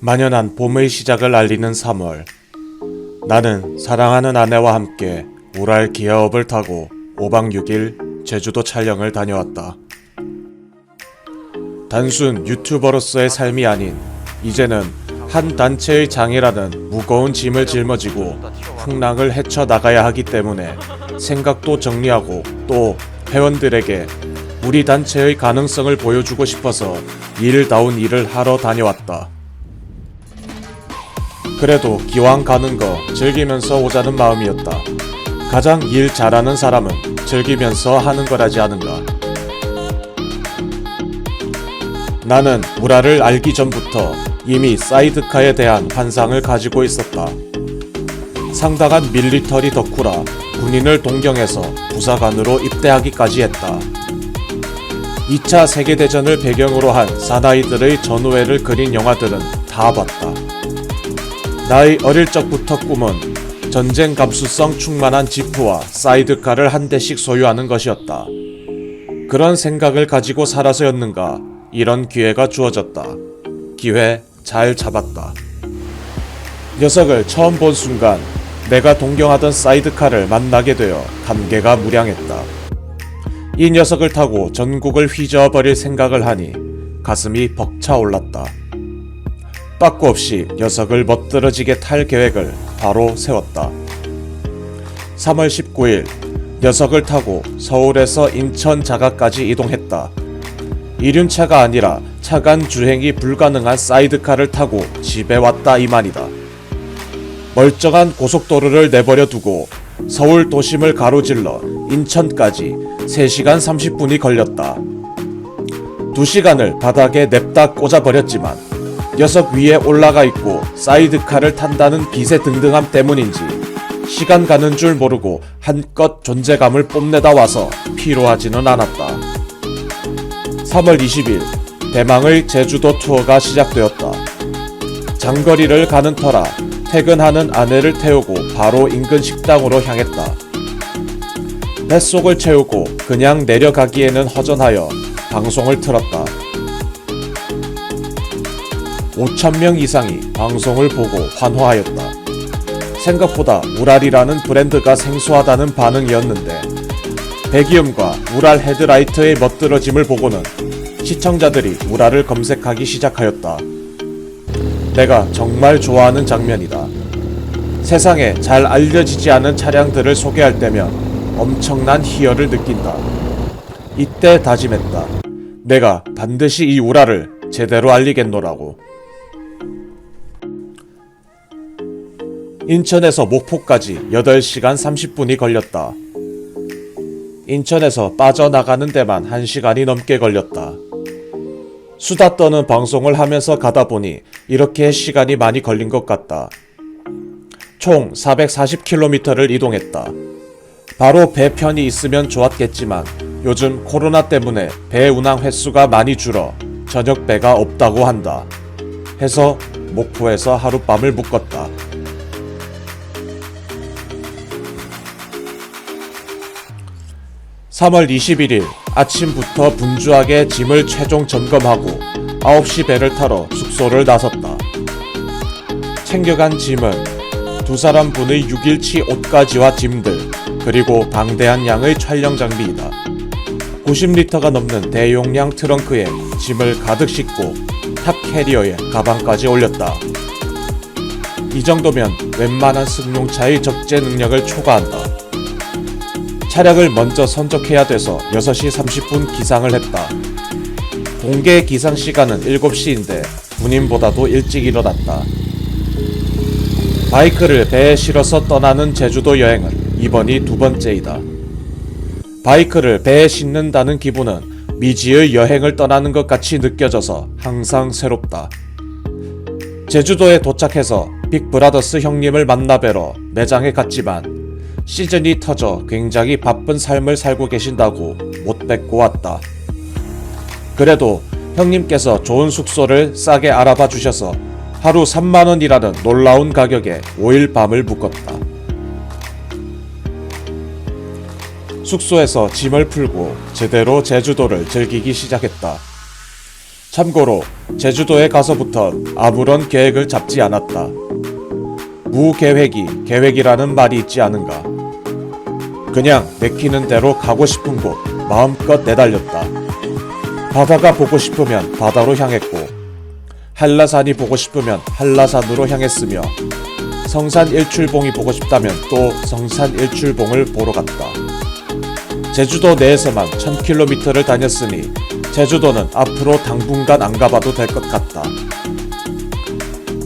만연한 봄의 시작을 알리는 3월. 나는 사랑하는 아내와 함께 우랄 기아업을 타고 5박 6일 제주도 촬영을 다녀왔다. 단순 유튜버로서의 삶이 아닌 이제는 한 단체의 장이라는 무거운 짐을 짊어지고 풍랑을 헤쳐나가야 하기 때문에 생각도 정리하고 또 회원들에게 우리 단체의 가능성을 보여주고 싶어서 일다운 일을 하러 다녀왔다. 그래도 기왕 가는 거 즐기면서 오자는 마음이었다. 가장 일 잘하는 사람은 즐기면서 하는 거라지 않은가. 나는 우라를 알기 전부터 이미 사이드카에 대한 환상을 가지고 있었다. 상당한 밀리터리 덕후라 군인을 동경해서 부사관으로 입대하기까지 했다. 2차 세계대전을 배경으로 한 사나이들의 전우회를 그린 영화들은 다 봤다. 나의 어릴 적부터 꿈은 전쟁 감수성 충만한 지프와 사이드카를 한 대씩 소유하는 것이었다. 그런 생각을 가지고 살아서였는가 이런 기회가 주어졌다. 기회 잘 잡았다. 녀석을 처음 본 순간 내가 동경하던 사이드카를 만나게 되어 감개가 무량했다. 이 녀석을 타고 전국을 휘저어버릴 생각을 하니 가슴이 벅차 올랐다. 빠꾸 없이 녀석을 멋들어지게 탈 계획을 바로 세웠다. 3월 19일 녀석을 타고 서울에서 인천 자가까지 이동했다. 이륜차가 아니라 차간 주행이 불가능한 사이드카를 타고 집에 왔다 이 말이다. 멀쩡한 고속도로를 내버려 두고 서울 도심을 가로질러 인천까지 3시간 30분이 걸렸다. 2시간을 바닥에 냅다 꽂아버렸지만 녀석 위에 올라가 있고 사이드카를 탄다는 기세등등함 때문인지 시간 가는 줄 모르고 한껏 존재감을 뽐내다 와서 피로하지는 않았다. 3월 20일 대망의 제주도 투어가 시작되었다. 장거리를 가는 터라 퇴근하는 아내를 태우고 바로 인근 식당으로 향했다. 뱃속을 채우고 그냥 내려가기에는 허전하여 방송을 틀었다. 5,000명 이상이 방송을 보고 환호하였다. 생각보다 우랄이라는 브랜드가 생소하다는 반응이었는데 배기음과 우랄 헤드라이트의 멋들어짐을 보고는 시청자들이 우랄을 검색하기 시작하였다. 내가 정말 좋아하는 장면이다. 세상에 잘 알려지지 않은 차량들을 소개할 때면 엄청난 희열을 느낀다. 이때 다짐했다. 내가 반드시 이 우랄을 제대로 알리겠노라고. 인천에서 목포까지 8시간 30분이 걸렸다. 인천에서 빠져나가는 데만 1시간이 넘게 걸렸다. 수다 떠는 방송을 하면서 가다 보니 이렇게 시간이 많이 걸린 것 같다. 총 440km를 이동했다. 바로 배 편이 있으면 좋았겠지만 요즘 코로나 때문에 배 운항 횟수가 많이 줄어 저녁 배가 없다고 한다. 해서 목포에서 하룻밤을 묵었다. (3월 21일) 아침부터 분주하게 짐을 최종 점검하고 9시 배를 타러 숙소를 나섰다. 챙겨간 짐은 2사람분의 6일치 옷가지와 짐들, 그리고 방대한 양의 촬영 장비이다. 90리터가 넘는 대용량 트렁크에 짐을 가득 싣고 탑 캐리어에 가방까지 올렸다. 이 정도면 웬만한 승용차의 적재 능력을 초과한다. 차량을 먼저 선적해야 돼서 6시 30분 기상을 했다. 공개 기상 시간은 7시인데 군인보다도 일찍 일어났다. 바이크를 배에 실어서 떠나는 제주도 여행은 이번이 2번째이다. 바이크를 배에 싣는다는 기분은 미지의 여행을 떠나는 것 같이 느껴져서 항상 새롭다. 제주도에 도착해서 빅브라더스 형님을 만나 뵈러 매장에 갔지만 시즌이 터져 굉장히 바쁜 삶을 살고 계신다고 못 뵙고 왔다. 그래도 형님께서 좋은 숙소를 싸게 알아봐 주셔서 하루 3만원이라는 놀라운 가격에 5일 밤을 묵었다. 숙소에서 짐을 풀고 제대로 제주도를 즐기기 시작했다. 참고로 제주도에 가서부터 아무런 계획을 잡지 않았다. 무계획이 계획이라는 말이 있지 않은가. 그냥 내키는 대로 가고 싶은 곳 마음껏 내달렸다. 바다가 보고 싶으면 바다로 향했고 한라산이 보고 싶으면 한라산으로 향했으며 성산 일출봉이 보고 싶다면 또 성산 일출봉을 보러 갔다. 제주도 내에서만 1000km를 다녔으니 제주도는 앞으로 당분간 안 가봐도 될 것 같다.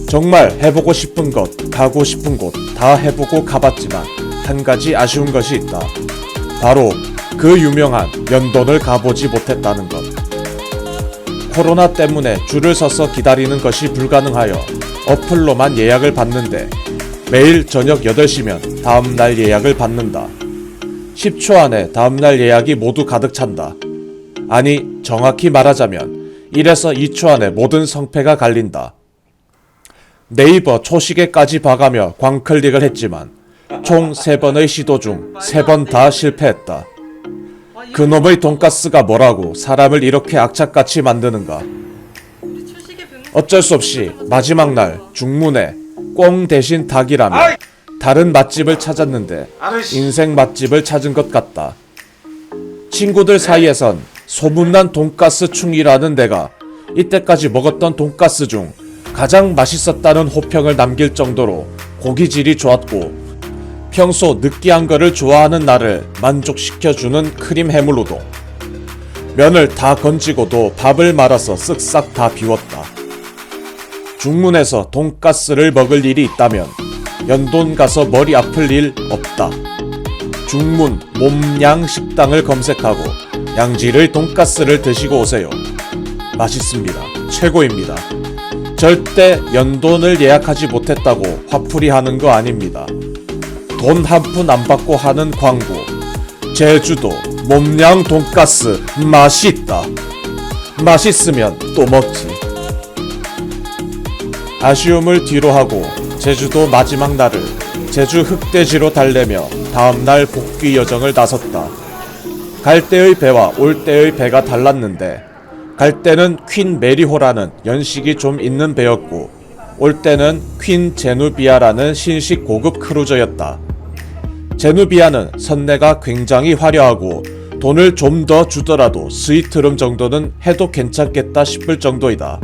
정말 해보고 싶은 것, 가고 싶은 곳 다 해보고 가봤지만 한 가지 아쉬운 것이 있다. 바로 그 유명한 연돈을 가보지 못했다는 것. 코로나 때문에 줄을 서서 기다리는 것이 불가능하여 어플로만 예약을 받는데 매일 저녁 8시면 다음날 예약을 받는다. 10초 안에 다음날 예약이 모두 가득 찬다. 아니, 정확히 말하자면 1에서 2초 안에 모든 성패가 갈린다. 네이버 초시계까지 봐가며 광클릭을 했지만 총 3번의 시도 중 3번 다 실패했다. 그놈의 돈가스가 뭐라고 사람을 이렇게 악착같이 만드는가. 어쩔 수 없이 마지막 날 중문에 꽁 대신 닭이라며 다른 맛집을 찾았는데 인생 맛집을 찾은 것 같다. 친구들 사이에선 소문난 돈가스 충이라는 데가 이때까지 먹었던 돈가스 중 가장 맛있었다는 호평을 남길 정도로 고기질이 좋았고 평소 느끼한 거를 좋아하는 나를 만족시켜주는 크림 해물우동. 면을 다 건지고도 밥을 말아서 쓱싹 다 비웠다. 중문에서 돈가스를 먹을 일이 있다면 연돈 가서 머리 아플 일 없다. 중문 몸양 식당을 검색하고 양질의 돈가스를 드시고 오세요. 맛있습니다. 최고입니다. 절대 연돈을 예약하지 못했다고 화풀이 하는 거 아닙니다. 돈 한 푼 안 받고 하는 광고. 제주도 몸양 돈가스 맛있다. 맛있으면 또 먹지. 아쉬움을 뒤로하고 제주도 마지막 날을 제주 흑돼지로 달래며 다음날 복귀 여정을 나섰다. 갈 때의 배와 올 때의 배가 달랐는데 갈 때는 퀸 메리호라는 연식이 좀 있는 배였고 올 때는 퀸 제누비아라는 신식 고급 크루저였다. 제누비아는 선내가 굉장히 화려하고 돈을 좀 더 주더라도 스위트룸 정도는 해도 괜찮겠다 싶을 정도이다.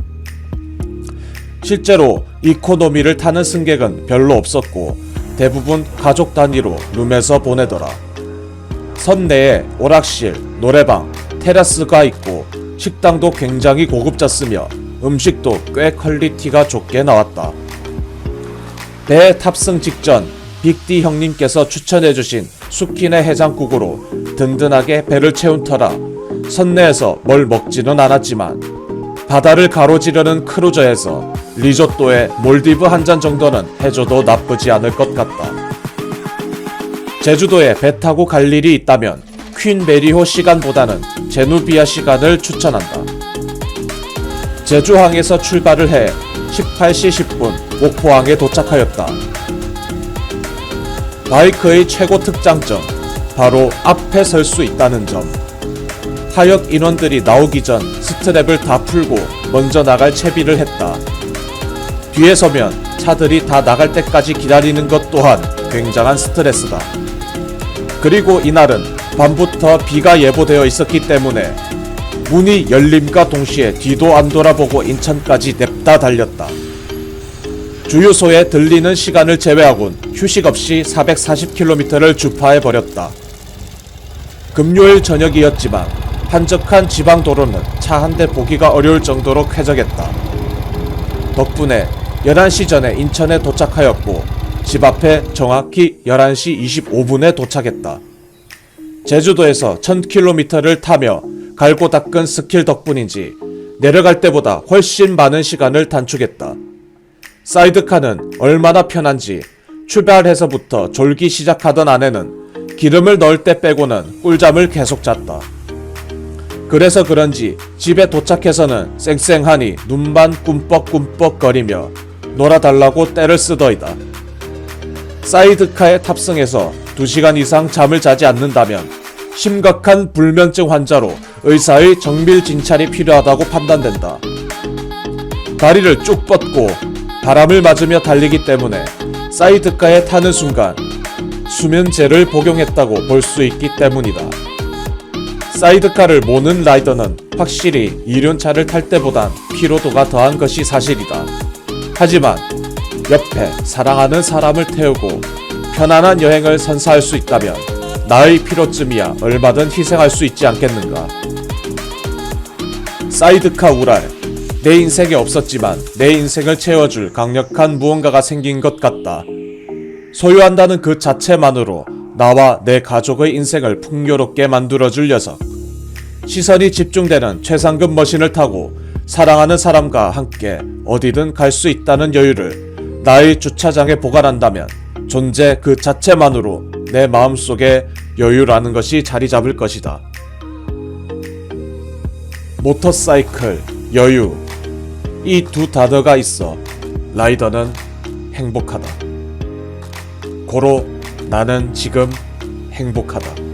실제로 이코노미를 타는 승객은 별로 없었고 대부분 가족 단위로 룸에서 보내더라. 선내에 오락실, 노래방, 테라스가 있고 식당도 굉장히 고급졌으며 음식도 꽤 퀄리티가 좋게 나왔다. 배 탑승 직전 빅디 형님께서 추천해주신 수키네 해장국으로 든든하게 배를 채운 터라 선내에서 뭘 먹지는 않았지만 바다를 가로지르는 크루저에서 리조또에 몰디브 한 잔 정도는 해줘도 나쁘지 않을 것 같다. 제주도에 배 타고 갈 일이 있다면 퀸 메리호 시간보다는 제누비아 시간을 추천한다. 제주항에서 출발을 해 18시 10분 목포항에 도착하였다. 바이크의 최고 특장점, 바로 앞에 설 수 있다는 점. 하역 인원들이 나오기 전 스트랩을 다 풀고 먼저 나갈 채비를 했다. 뒤에 서면 차들이 다 나갈 때까지 기다리는 것 또한 굉장한 스트레스다. 그리고 이날은 밤부터 비가 예보되어 있었기 때문에 문이 열림과 동시에 뒤도 안 돌아보고 인천까지 냅다 달렸다. 주유소에 들리는 시간을 제외하곤 휴식 없이 440km를 주파해버렸다. 금요일 저녁이었지만 한적한 지방도로는 차 한 대 보기가 어려울 정도로 쾌적했다. 덕분에 11시 전에 인천에 도착하였고 집 앞에 정확히 11시 25분에 도착했다. 제주도에서 1000km를 타며 갈고 닦은 스킬 덕분인지 내려갈 때보다 훨씬 많은 시간을 단축했다. 사이드카는 얼마나 편한지 출발해서부터 졸기 시작하던 아내는 기름을 넣을 때 빼고는 꿀잠을 계속 잤다. 그래서 그런지 집에 도착해서는 쌩쌩하니 눈만 꿈뻑꿈뻑 거리며 놀아달라고 떼를 쓰더이다. 사이드카에 탑승해서 2시간 이상 잠을 자지 않는다면 심각한 불면증 환자로 의사의 정밀 진찰이 필요하다고 판단된다. 다리를 쭉 뻗고 바람을 맞으며 달리기 때문에 사이드카에 타는 순간 수면제를 복용했다고 볼 수 있기 때문이다. 사이드카를 모는 라이더는 확실히 이륜차를 탈 때보단 피로도가 더한 것이 사실이다. 하지만 옆에 사랑하는 사람을 태우고 편안한 여행을 선사할 수 있다면 나의 피로쯤이야 얼마든 희생할 수 있지 않겠는가. 사이드카 우랄, 내 인생에 없었지만 내 인생을 채워줄 강력한 무언가가 생긴 것 같다. 소유한다는 그 자체만으로 나와 내 가족의 인생을 풍요롭게 만들어줄 녀석. 시선이 집중되는 최상급 머신을 타고 사랑하는 사람과 함께 어디든 갈 수 있다는 여유를 나의 주차장에 보관한다면 존재 그 자체만으로 내 마음속에 여유라는 것이 자리 잡을 것이다. 모터사이클, 여유, 이 두 단어가 있어 라이더는 행복하다. 고로 나는 지금 행복하다.